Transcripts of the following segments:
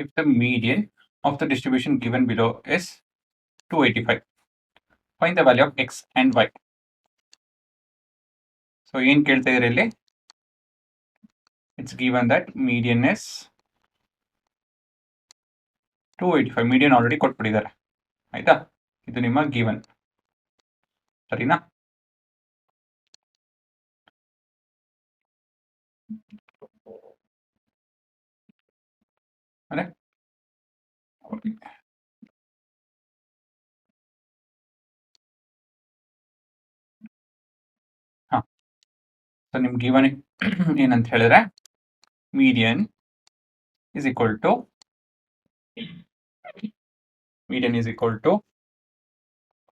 if the median of the distribution given below is 285. Find the value of x and y. So ಏನು ಕೇಳ್ತಾ ಇದ್ದಾರೆ ಇಲ್ಲಿ? It's given that median is 285. median already ಕೊಟ್ಬಿಟ್ಟಿದ್ದಾರೆ ಆಯ್ತಾ? ಇದು ನಿಮ್ಮ given ಸರಿನಾ? ಅದೇ ಹಾ, ಸೊ ನಿಮ್ಗೆ given ಏನಂತ ಹೇಳಿದ್ರೆ median is equal to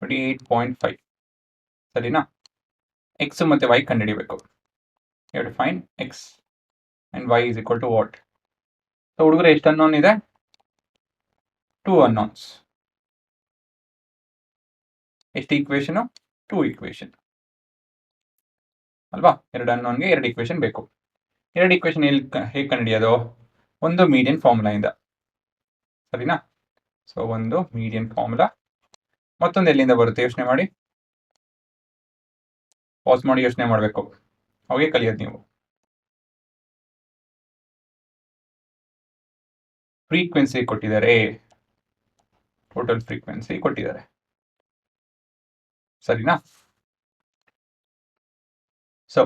28.5 ಸರಿನಾ? x ಮತ್ತೆ y ಕಂಡುಹಿಡಿಬೇಕು. You have to find x and y is equal to what? So ಹುಡುಗರು ಎಷ್ಟು ಅನ್ನೋನ್ ಇದೆ? 2 unknowns. ಎಷ್ಟು ಈಕ್ವೇಶನ್? 2 ಈಕ್ವೇಶನ್ ಅಲ್ವಾ? 2 ಅನ್ನೋನ್ಗೆ 2 ಈಕ್ವೇಶನ್ ಬೇಕು. 2 ಈಕ್ವೇಶನ್ ಹೇಗೆ ಕಂಡುಹಿಡಿಯೋದು? ಒಂದು ಮೀಡಿಯನ್ ಫಾರ್ಮುಲಾ ಇಂದ ಸರಿನಾ? ಸೊ ಒಂದು ಮೀಡಿಯನ್ ಫಾರ್ಮುಲಾ, ಮತ್ತೊಂದು ಎಲ್ಲಿಂದ ಬರುತ್ತೆ ಯೋಚನೆ ಮಾಡಿ. ಪಾಸ್ ಮಾಡಿ ಯೋಚನೆ ಮಾಡಬೇಕು, ಅವಾಗೆ ಕಲಿಯೋದು ನೀವು. ಫ್ರೀಕ್ವೆನ್ಸಿ ಕೊಟ್ಟಿದ್ದಾರೆ, ಟೋಟಲ್ ಫ್ರೀಕ್ವೆನ್ಸಿ ಕೊಟ್ಟಿದ್ದಾರೆ ಸರಿನಾ? ಸೊ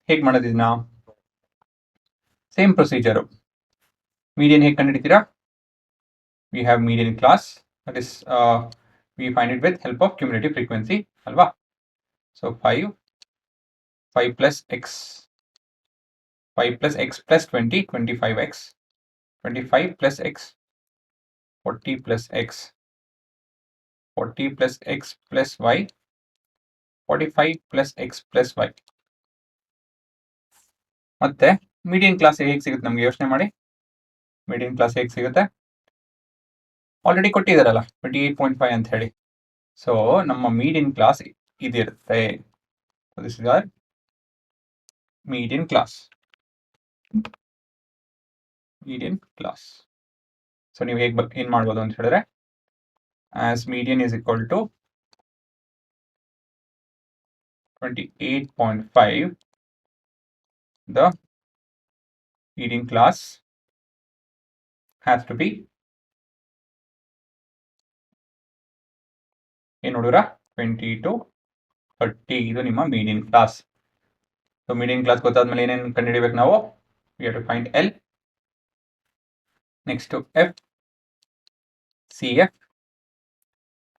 ಹೇಗೆ ಮಾಡೋದಿದ್ನ? Same procedure. ಮೀಡಿಯನ್ ಹೇಗೆ ಕಂಡುಹಿಡಿತೀರಾ? we have median class, that is we find it with help of cumulative frequency alva. So 5 plus x plus 20, 25x, 25 plus x, 40 plus x, 40 plus x plus y, 45 plus x plus y. ಮತ್ತೆ median class ಹೇಗೆ ಸಿಗುತ್ತೆ ನಮಗೆ ಯೋಚನೆ ಮಾಡಿ. Median class ಹೇಗೆ ಸಿಗುತ್ತೆ? Already ಕೊಟ್ಟಿದ್ದಾರಲ್ಲ 28.5 ಅಂತ ಹೇಳಿ. ಸೊ ನಮ್ಮ ಮೀಡಿಯನ್ ಕ್ಲಾಸ್ ಇದಿರುತ್ತೆ. This is our median class. So ನೀವು ಹೇಗೆ ಏನು ಮಾಡ್ಬೋದು ಅಂತ ಹೇಳಿದ್ರೆ, as median is equal to 28.5, the median class has to be ಏನು ನೋಡಿದ್ರ 20 to 30. ಇದು ನಿಮ್ಮ median class. So median class ಗೊತ್ತಾದ್ಮೇಲೆ ಏನೇನು ಕಂಡುಹಿಡಿಬೇಕು ನಾವು? we have to find L, next to F, CF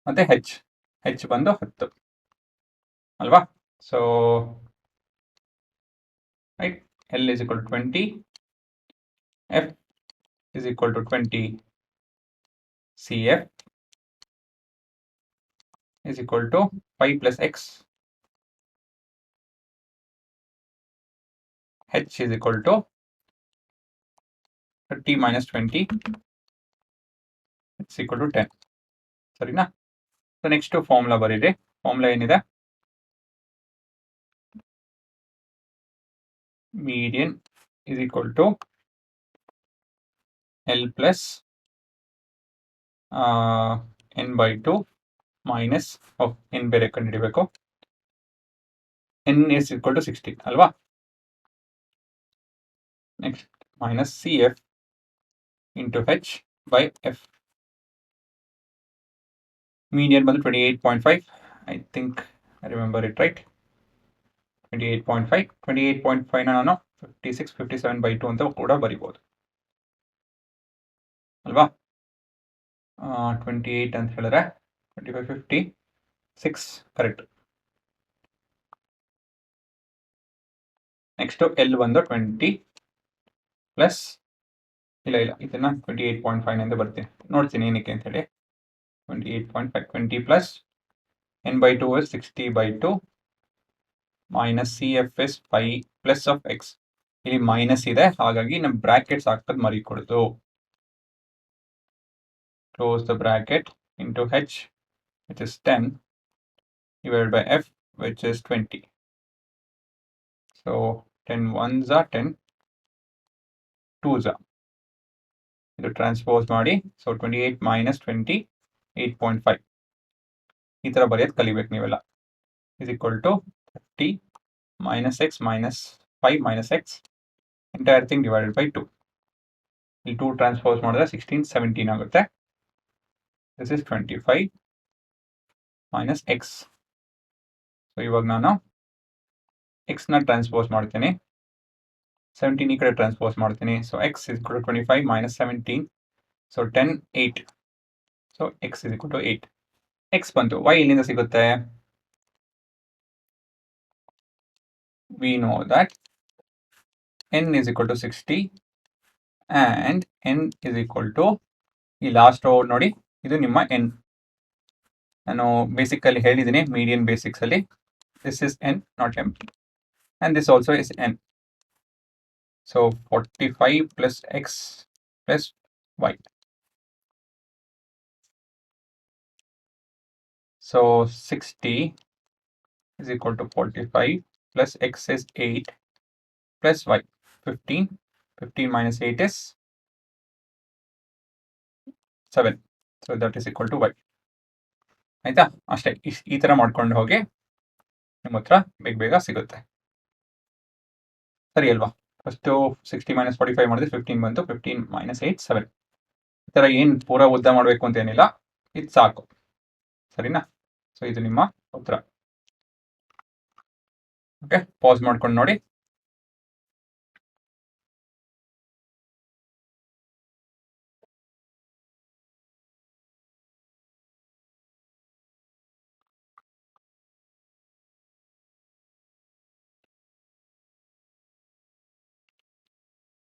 ಮತ್ತೆ H ಬಂದು 10 ಅಲ್ವಾ? So right, L is equal to 20, F is equal to 20, CF is equal to 5 plus x, H is equal to 30 minus 20, it's equal to 10 ಸರಿನಾ? So next formula ಬರೀರಿ. Formula ಏನಿದೆ? Median is equal to L plus n by 2 minus of n ಬೇರೆ ಕಂಡುಹಿಡಿಬೇಕು. n is equal to 60 ಅಲ್ವಾ? Next minus CF into H by F. Median ಬಂದು 28.5. I think I remember it right. 28.5. 28.5 ನಾನು 56, 57 by 2 ಅಂತ ಕೂಡ ಬರಿಬೋದು ಅಲ್ವಾ? 28 ಅಂತ ಹೇಳಿದ್ರೆ 25, 56 ಕರೆಕ್ಟ್. ನೆಕ್ಸ್ಟ್ L ಬಂದು 20 ಪ್ಲಸ್ ಇಲ್ಲ ಇದನ್ನ 28.5 ಅಂತ ಬರ್ತೀನಿ, ನೋಡ್ತೀನಿ ಏನಕ್ಕೆ ಅಂತ ಹೇಳಿ. 28.5, 20 plus n by 2 is 60 by 2 minus CF is 5 plus of x. ಇಲ್ಲಿ ಮೈನಸ್ ಇದೆ, ಹಾಗಾಗಿ ನಮ್ಮ ಬ್ರಾಕೆಟ್ಸ್ ಹಾಕೋದು ಮರಿಕೊಡ್ತು. Close the bracket into H, which is 10 divided by F, which is 20. So 10 ones are 10, 2s are ಇದು ಟ್ರಾನ್ಸ್ಪೋಸ್ ಮಾಡಿ. So 28 minus 28.5 ಈ ಥರ ಬರೆಯೋದು ಕಲಿಬೇಕು ನೀವೆಲ್ಲ. Is equal to 30 minus X minus 5 minus X entire thing divided by 2. ಇಲ್ಲಿ 2 transpose ಮಾಡಿದ್ರೆ 16 17 ಆಗುತ್ತೆ. This is 25 minus X. So ಇವಾಗ ನಾನು ಎಕ್ಸ್ನ ಟ್ರಾನ್ಸ್ಪೋಸ್ ಮಾಡ್ತೀನಿ, 17 ಈ ಕಡೆ ಟ್ರಾನ್ಸ್ಪೋಸ್ ಮಾಡ್ತೀನಿ. So X is equal to 25 minus 17. So 10 8. So X is equal to 8. X ಬಂತು. ವೈ ಇಲ್ಲಿಂದ ಸಿಗುತ್ತೆ. We know that n is equal to 60 and n is equal to ಈ ಲಾಸ್ಟ್ ರೋ ನೋಡಿ, ಇದು ನಿಮ್ಮ n. ನಾನು ಬೇಸಿಕಲ್ಲಿ ಹೇಳಿದ್ದೀನಿ ಮೀಡಿಯನ್ ಬೇಸಿಕ್ಸ್ ಅಲ್ಲಿ. This is n not m and this also is n. So 45 plus x plus y. So 60 is equal to 45 plus x is 8 plus y 15. 15 minus 8 is 7. So that is equal to y. ಆಯ್ತಾ? ಅಷ್ಟೇ. ಈ ಥರ ಮಾಡ್ಕೊಂಡು ಹೋಗಿ ನಿಮ್ಮ ಹತ್ರ ಬೇಗ ಸಿಗುತ್ತೆ. ಸರಿ ಅಲ್ವಾ? ಫಸ್ಟು 60 ಮೈನಸ್ 45 ಮಾಡಿದ್ರೆ 15 ಬಂತು. 15 ಮೈನಸ್ 8 7. ಈ ಥರ ಏನು ಪೂರ ಉದ್ದ ಮಾಡಬೇಕು ಅಂತ ಏನಿಲ್ಲ, ಇದು ಸಾಕು. ಸರಿನಾ? ಸೊ ಇದು ನಿಮ್ಮ ಉತ್ತರ. ಓಕೆ, ಪಾಸ್ ಮಾಡ್ಕೊಂಡು ನೋಡಿ.